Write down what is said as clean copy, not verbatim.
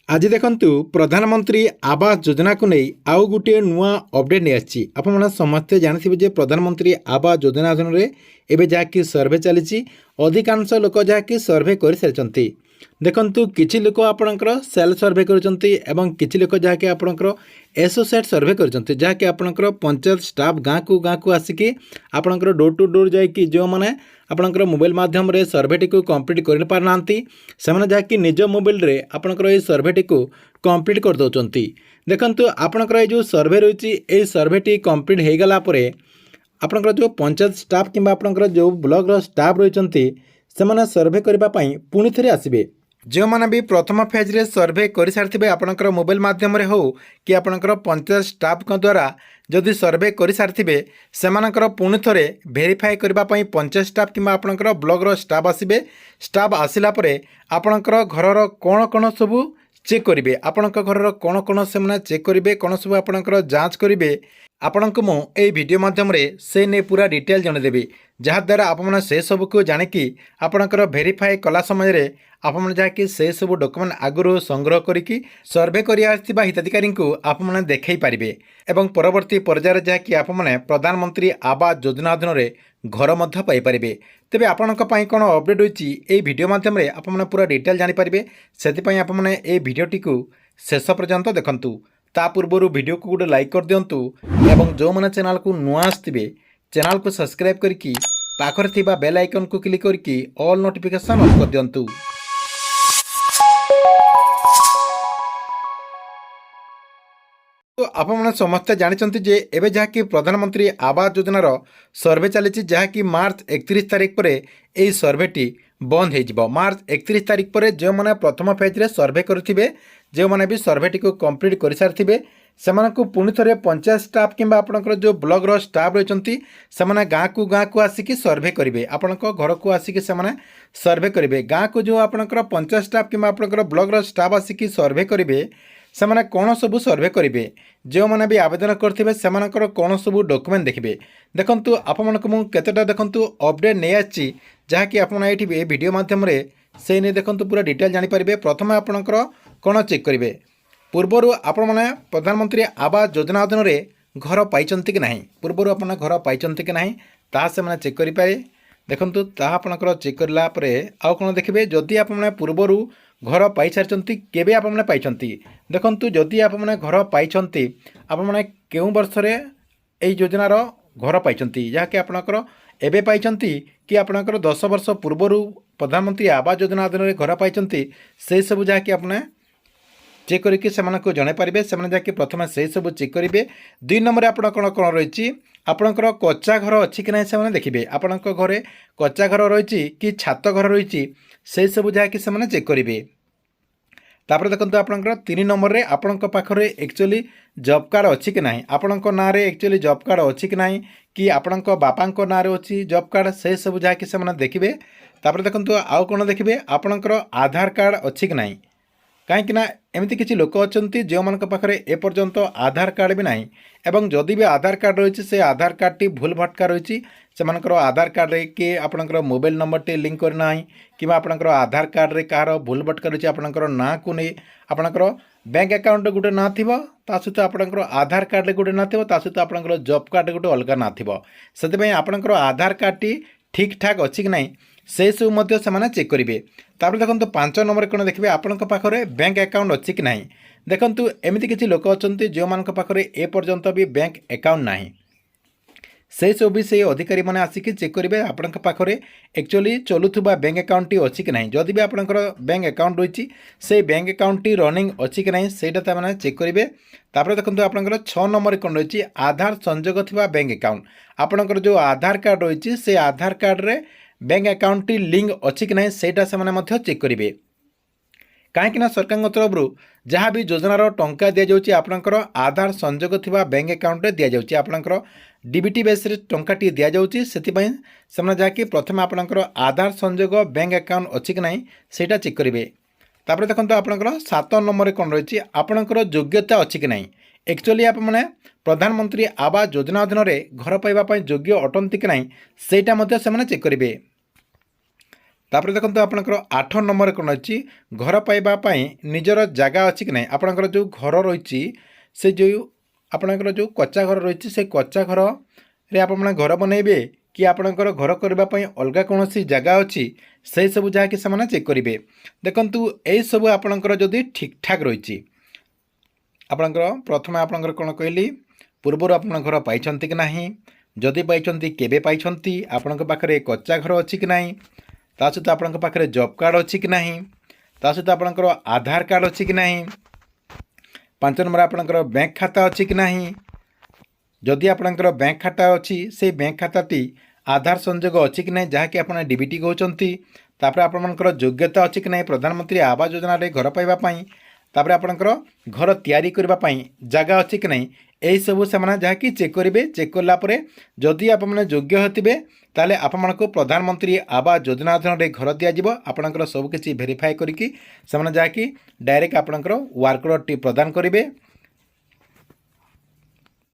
आज देखंतु प्रधानमंत्री आवास योजना को नहीं आउ गोटे नुआ अपडेट नहीं आछि। आपण समस्ते जानथिबे जे प्रधानमंत्री आवास योजना अधीन रे एबे जाकी सर्वे चली अधिकांश लोक जाकी सर्वे कर सारिचंती। देखंतु किछि लोक आपणकर सेल सर्वे करचंती एवं किछि लोक जाकी आपणकर एसोसिएट सर्वे करचंती जाकी आपणकर पंचायत स्टाफ गाँ को आसिकी आपणकर डोर टू डोर जाकी जो माने आपणकर मोबाइल माध्यम रे सर्वेटी को कंप्लीट कर पारनांती सेमाने जाकी निज मोबाइल रे आपणकर ए सर्वेटी को कंप्लीट कर दउचंती। देखंतु आपणकर ए जो सर्वे रहिछि ए सर्वेटी कंप्लीट हे गला परे आपणकर जो पंचायत स्टाफ किंबा आपणकर जो ब्लॉक रो स्टाफ रहिचंती सेमाने सर्वे करबा पई पुनी थरे आसीबे। जो माने भी प्रथम फेज रे सर्वे कर सारिथिबे आपणकर मोबाइल माध्यम रे हो कि आपणकर पंचायत स्टाफ को द्वारा जदि सर्वे कर सारिथिबे सेमानकर पुणी थरे वेरीफाई करबा पई पंचायत स्टाफ किंबा आपणकर ब्लॉक रो स्टाफ आसीबे। स्टाफ आसिला परे आपणकर घरर कोन कोन सबु चेक करिवे आपणकर घरर कोन कोन सेमना चेक करिवे कोन सबु आपणकर जांच करिवे आपणको मु ए वीडियो माध्यम रे से ने पूरा डिटेल जणे देबी जहा द्वारा आपण से सब को जाने कि आपणकर वेरीफाई कला समय रे आपण जाकि से सब डॉक्यूमेंट आगुरु संग्रह करिकि सर्वे करिया आथिबा हिताधिकारी को आपण देखै पारिबे एवं परवर्ती पर्यायर जाकि आपण प्रधानमंत्री आवास योजना अधीन रे घर मध्य पाई पारिबे। तेबे आपणक पई कोन अपडेट होईची ए वीडियो माध्यम रे आपण पूरा डिटेल जानि पारिबे सेति पई आपण ए वीडियोटी को शेष पर्यंत देखंतु। ता पूर्व वीडियो को गोटे लाइक कर दिंतु एवं जो मैंने चैनल को नुआ आसथिबे चैनल को सब्सक्राइब करके पाखरे थिबा बेल आइकन को क्लिक करके ऑल नोटिफिकेशन ऑन कर दिंतु। तो आप समस्ते जानते जे एबे जहाँकि प्रधानमंत्री आवास योजनार सर्वे चली जहाँकि मार्च 31 तारिख पर यही सर्वेटी बंद हो मार्च 31 तारिख पर जो मैंने प्रथम फेज रे सर्वे करेंगे जो मैंने भी सर्वेटी को कंप्लीट कर सारी से पुणी थे पंचायत स्टाफ किंबा आपणकर जो ब्लॉक रो स्टाफ रही से गाँ को आसिकी सर्वे करेंगे आपण घर को आसिकी से सर्वे करेंगे गाँ को जो आपणकर पंचायत स्टाफ किंबा आपणकर ब्लॉक रो स्टाफ आसिकी सर्वे करेंगे से कौन सबू सर्वे करेंगे जो मैंने भी आवेदन करते से कौन सबू डॉक्यूमेंट देखिए। देखंतु आपको मुझे केतेटा देखंतु अपडेट नहीं आछि जहाँकि आप वीडियो माध्यम से नहीं देखंतु पूरा डिटेल जानीपारे। प्रथम आपणकर कौन चेक करेंगे पूर्वर आपण मैंने प्रधानमंत्री आवास योजना अधीन घर पाई कि ना पूर्वर आप घर पाई कि ना ता से मैंने चेक करें। देखंतु ता आपणकर चेक करला परे आउ कौन देखिए जदि आप पूर्वर घर पाई सारी केबे आप पाई देखंतु जदि आप घर पाई आप केउं वर्ष रे एई योजनार घर पाई जहाँकि आपणकर एबे पाई कि आपणकर 10 वर्ष पूर्वर प्रधानमंत्री आवास योजना अधीन घर पाई से सब जहाँकि आपने चेक करके से जन पारे से जाकि प्रथम से सब चेक करेंगे। 2 नंबर आप कौन रही आपणकर कच्चा घर अच्छी कि ना से देखिए आपण घरे कच्चा घर रही कि छात घर रही से सब जहाँकि से चेक करेंगे। तापर देखो आपणकर 3 नंबर रे आपण पाखरे एक्चुअली जॉब कार्ड अच्छी कि ना आपण ना एक्चुअली जॉब कार्ड अच्छी कि ना कि आपण बापा ना अच्छी जॉब कार्ड से सब जहाँकि से देखिए। तापर देखो आउ कौन देखिए आपणकर आधार कार्ड अच्छी कि ना कहीं एमती किसी लोक अच्छा जो मान पाखे एपर्यंत आधार कार्ड भी ना एवं जदि भी आधार कार्ड रही से आधार कार्ड टी भूल भटका रही से आधार कार्ड रे कि आपणकर मोबाइल नंबर टी लिंक करना कि आपणकर आधार कार्ड रे कहार भूल भटका रही आपणकर ना को नहीं आपणकर बैंक अकाउंट गोटे ना थी सहित आपणकर आधार कार्ड गोटे ना थी सहित आपणकर जॉब कार्ड गोटे अलग ना थी से आपणकर आधार कार्ड टी ठीक ठाक अच्छी कि ना से सब से चेक करेंगे। तापर देखो 5 नंबर कौन देखिए आपण पाखे बैंक अकाउंट अच्छी कि ना देखंतु एमती किसी लोक अच्छा जो मान पाखे एपर्यंत भी बैंक अकाउंट ना से सब भी से अधिकारी मैंने आसिक चेक करेंगे आपण पाखे एक्चुअली चलुवा बैंक अकाउंट टी अच्छी कि ना जदि भी आपंकर बैंक अकाउंट रही से बैंक अकाउंट टी रनिंग अच्छी कि ना से मैंने चेक करेंगे। तापर देखो आपंकर 6 नंबर कौन रही आधार संजोग थी बैंक अकाउंट आपंकर जो आधार कार्ड रही से आधार कार्ड रे बैंक अकाउंट टी लिंक अच्छी कि ना से चेक करेंगे। कहीं सरकार तरफ जहाँ भी योजनार टंका दि जाऊँगी आपंकर आधार संजोग थी बैंक अकाउंट रे दि जाऊँगी आपंकर डीबीटी बेस टंका टी दि जाऊँगी से जहाँकि प्रथम आपंकर आधार संजोग बैंक अकाउंट अच्छी कि ना से चेक करेंगे। तापर देखो आपंकर 7 नंबर कौन रही आपंकर योग्यता अच्छी कि ना एक्चुअली आप मैंने प्रधानमंत्री आवास योजना अधीन घर पाइबा योग्य अटंती कि ना से चेक करेंगे। तापर देखो आपंकर 8 नंबर कौन अच्छी घर पाइबापी निजर जगह अच्छी कि ना आपंकर जो घर रही से जो आपंकर जो कच्चा घर रही से कच्चा घर रे आप घर बनइबे कि आपंकर घर करने अलग कौन जगह अच्छी से सब जहाँकि से चेक करेंगे देखु यही सब आपंकर जदि ठीक ठाक रही आपंकर प्रथम आपंकर कौन कहली पूर्वर आप घर पाई कि ना जदि पाई केबे पाई आपण पाखे कच्चा घर अच्छी कि ना ता सहित आपण पाखे जॉब कार्ड अच्छी कि ना ता सहित आपंकर आधार कार्ड अच्छी कि ना 5 नंबर आपंकर बैंक खाता अच्छी कि ना जदि आपंकर बैंक खाता अच्छी से बैंक खाताटी आधार संजोग अच्छी कि ना जहाँकि आप डीबीटी कहते तापर आपंकर योग्यता अच्छी कि ना प्रधानमंत्री आवास योजना घर पाइबापी तापर आपंकर घर तैयारी करने जगह अच्छी कि ना यही सब से जहाँकि चेक करेंगे चेक कलापर जदि आप योग्य होते ताले आपको प्रधानमंत्री आवास योजना अधीन घर दिज्व आपंकर सबकि भेरीफाए करके जहाँकि डायरेक्ट आपंकर वर्क ऑर्डर प्रदान करेंगे